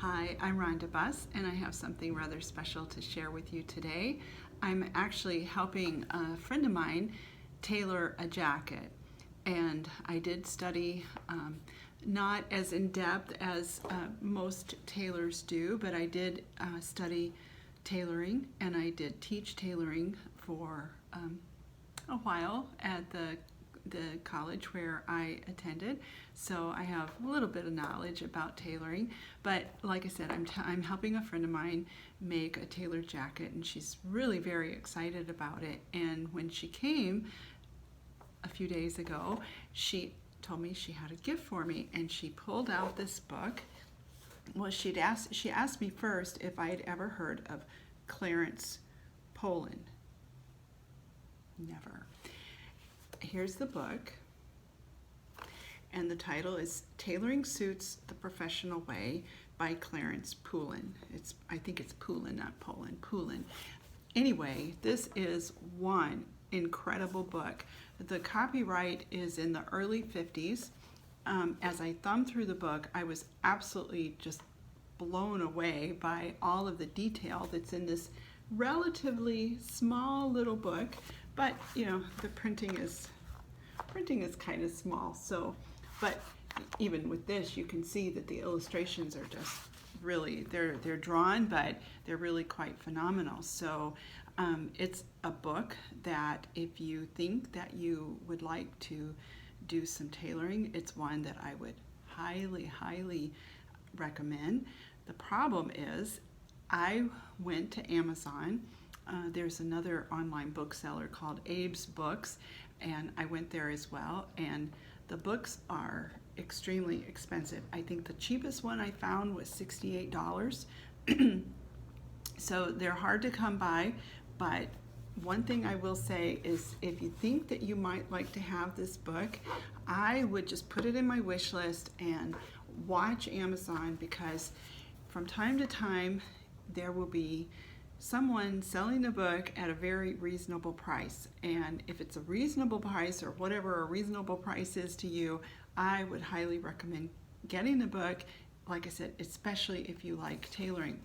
Hi, I'm Rhonda Buss, and I have something rather special to share with you today. I'm actually helping a friend of mine tailor a jacket, and I did study not as in depth as most tailors do, but I did study tailoring, and I did teach tailoring for a while at the college where I attended, so I have a little bit of knowledge about tailoring. But like I said, I'm helping a friend of mine make a tailored jacket, and she's really very excited about it. And when she came a few days ago, she told me she had a gift for me, and she pulled out this book. Well, she asked me first if I had ever heard of Clarence Poulin. Never. Here's the book, and the title is Tailoring Suits the Professional Way by Clarence Poulin. I think it's Poulin, not Poulin. Poulin. Anyway, this is one incredible book. The copyright is in the early 50s. As I thumbed through the book, I was absolutely just blown away by all of the detail that's in this relatively small little book. But the printing is kind of small. So, but even with this, you can see that the illustrations are just really they're drawn, but they're really quite phenomenal. So, it's a book that if you think that you would like to do some tailoring, it's one that I would highly recommend. The problem is, I went to Amazon. There's another online bookseller called Abe's Books, and I went there as well, and the books are extremely expensive. I think the cheapest one I found was $68. So they're hard to come by, but one thing I will say is if you think that you might like to have this book, I would just put it in my wish list and watch Amazon, because from time to time there will be someone selling a book at a very reasonable price. And if it's a reasonable price, or whatever a reasonable price is to you, I would highly recommend getting the book, like I said, especially if you like tailoring.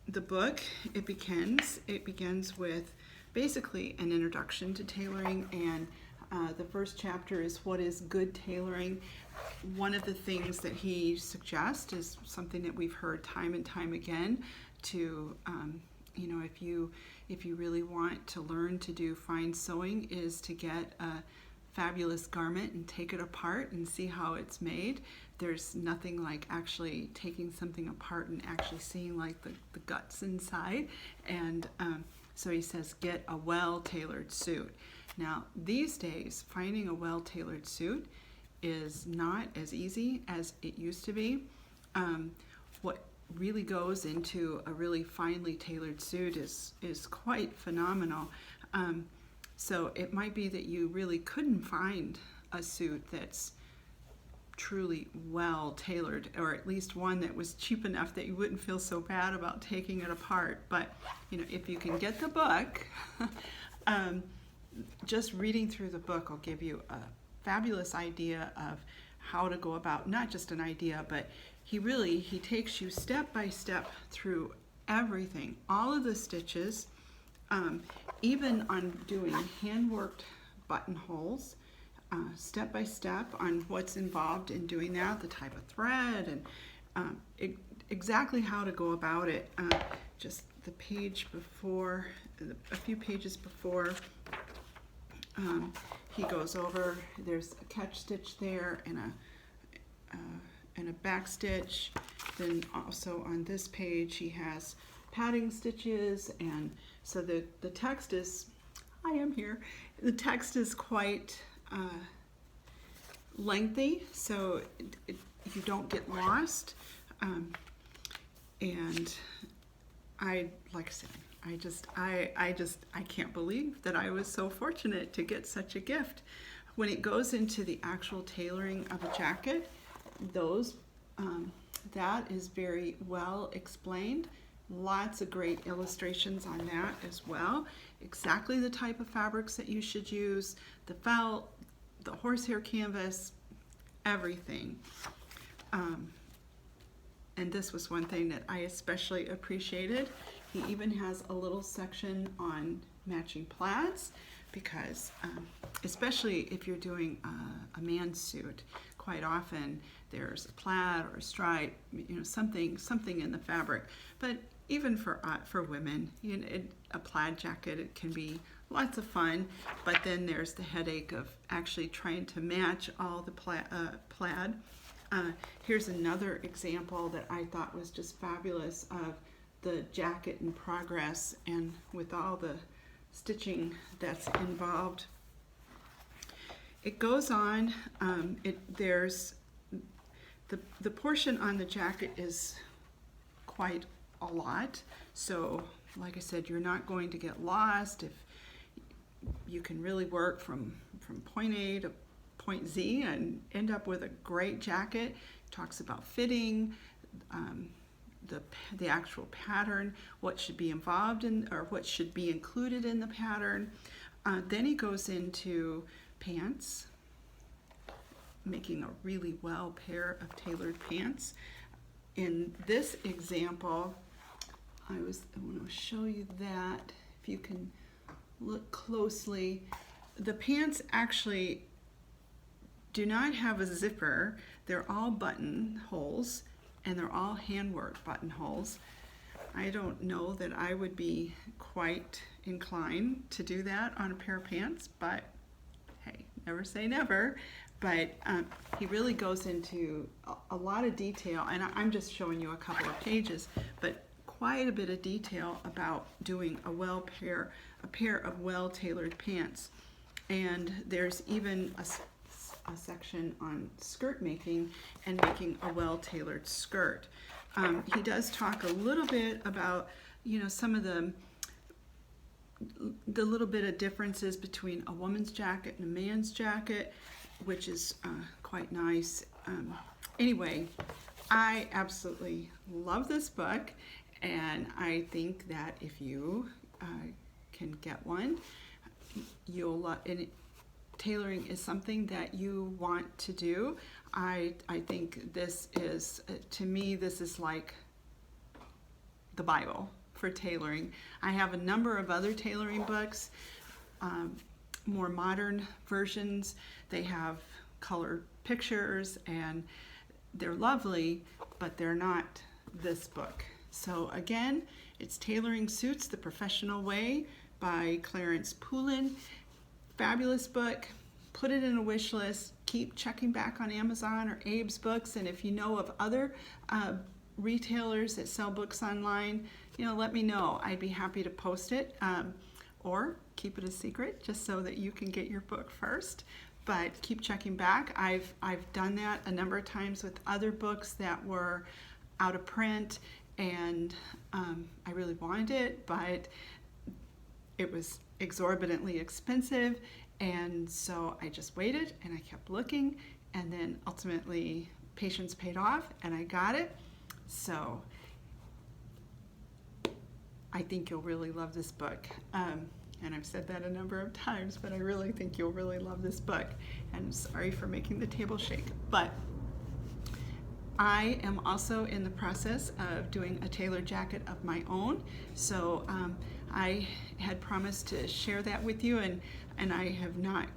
The book, it begins with basically an introduction to tailoring, and the first chapter is what is good tailoring. One of the things that he suggests is something that we've heard time and time again, to if you really want to learn to do fine sewing, is to get a fabulous garment and take it apart and see how it's made. There's nothing like actually taking something apart and actually seeing like the guts inside. And so he says, get a well-tailored suit. Now these days, finding a well-tailored suit is not as easy as it used to be. What really goes into a really finely tailored suit is quite phenomenal. So it might be that you really couldn't find a suit that's truly well tailored, or at least one that was cheap enough that you wouldn't feel so bad about taking it apart. But if you can get the book, just reading through the book will give you a fabulous idea of how to go about, not just an idea, but he takes you step by step through everything, all of the stitches, even on doing hand-worked buttonholes, step by step on what's involved in doing that, the type of thread, and exactly how to go about it. Just the page before, a few pages before, he goes over, there's a catch stitch there and a back stitch. Then also on this page he has padding stitches, and so the text is, I am here, the text is quite lengthy, so you don't get lost. And like I said, I can't believe that I was so fortunate to get such a gift. When it goes into the actual tailoring of a jacket, that is very well explained. Lots of great illustrations on that as well. Exactly the type of fabrics that you should use, the felt, the horsehair canvas, everything. and this was one thing that I especially appreciated. He even has a little section on matching plaids, because especially if you're doing a man's suit, quite often there's a plaid or a stripe, something in the fabric. But even for women, a plaid jacket, it can be lots of fun, but then there's the headache of actually trying to match all the plaid. Here's another example that I thought was just fabulous of the jacket in progress, and with all the stitching that's involved. It goes on, there's the portion on the jacket is quite a lot, so like I said, you're not going to get lost. If you can really work from point A to point Z and end up with a great jacket. It talks about fitting, the actual pattern, what should be involved in, or what should be included in the pattern. Then he goes into pants, making a really well pair of tailored pants. In this example, I want to show you that. If you can look closely, the pants actually do not have a zipper. They're all buttonholes, and they're all handwork buttonholes. I don't know that I would be quite inclined to do that on a pair of pants, but hey, never say never. But he really goes into a lot of detail, and I'm just showing you a couple of pages, but quite a bit of detail about doing a pair of well-tailored pants. And there's even a section on skirt making and making a well-tailored skirt. He does talk a little bit about, some of the little bit of differences between a woman's jacket and a man's jacket, which is quite nice. Anyway, I absolutely love this book, and I think that if you can get one, you'll love it. Tailoring is something that you want to do. I think this is, to me, this is like the Bible for tailoring. I have a number of other tailoring books, more modern versions. They have color pictures and they're lovely, but they're not this book. So again, it's Tailoring Suits, The Professional Way by Clarence Poulin. Fabulous book. Put it in a wish list. Keep checking back on Amazon or Abe's Books, and if you know of other retailers that sell books online, let me know. I'd be happy to post it, or keep it a secret just so that you can get your book first. But keep checking back. I've done that a number of times with other books that were out of print, and I really wanted it, but it was exorbitantly expensive, and so I just waited and I kept looking, and then ultimately patience paid off and I got it. So I think you'll really love this book, and I've said that a number of times, but I really think you'll really love this book. And sorry for making the table shake, but I am also in the process of doing a tailored jacket of my own. So I had promised to share that with you, and I have not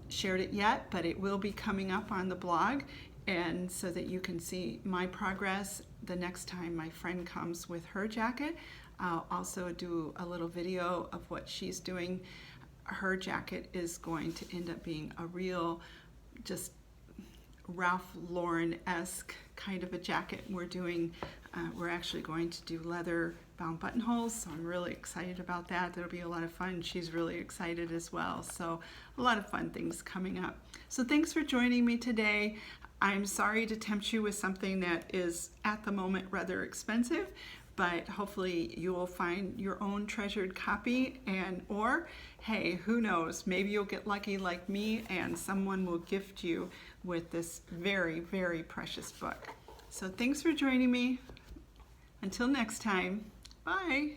shared it yet, but it will be coming up on the blog, and so that you can see my progress the next time my friend comes with her jacket. I'll also do a little video of what she's doing. Her jacket is going to end up being a real, just Ralph Lauren-esque kind of a jacket. We're actually going to do leather bound buttonholes, so I'm really excited about that. That'll be a lot of fun. She's really excited as well, so a lot of fun things coming up. So thanks for joining me today. I'm sorry to tempt you with something that is at the moment rather expensive, but hopefully you will find your own treasured copy, or hey, who knows, maybe you'll get lucky like me and someone will gift you with this very, very precious book. So thanks for joining me. Until next time, bye.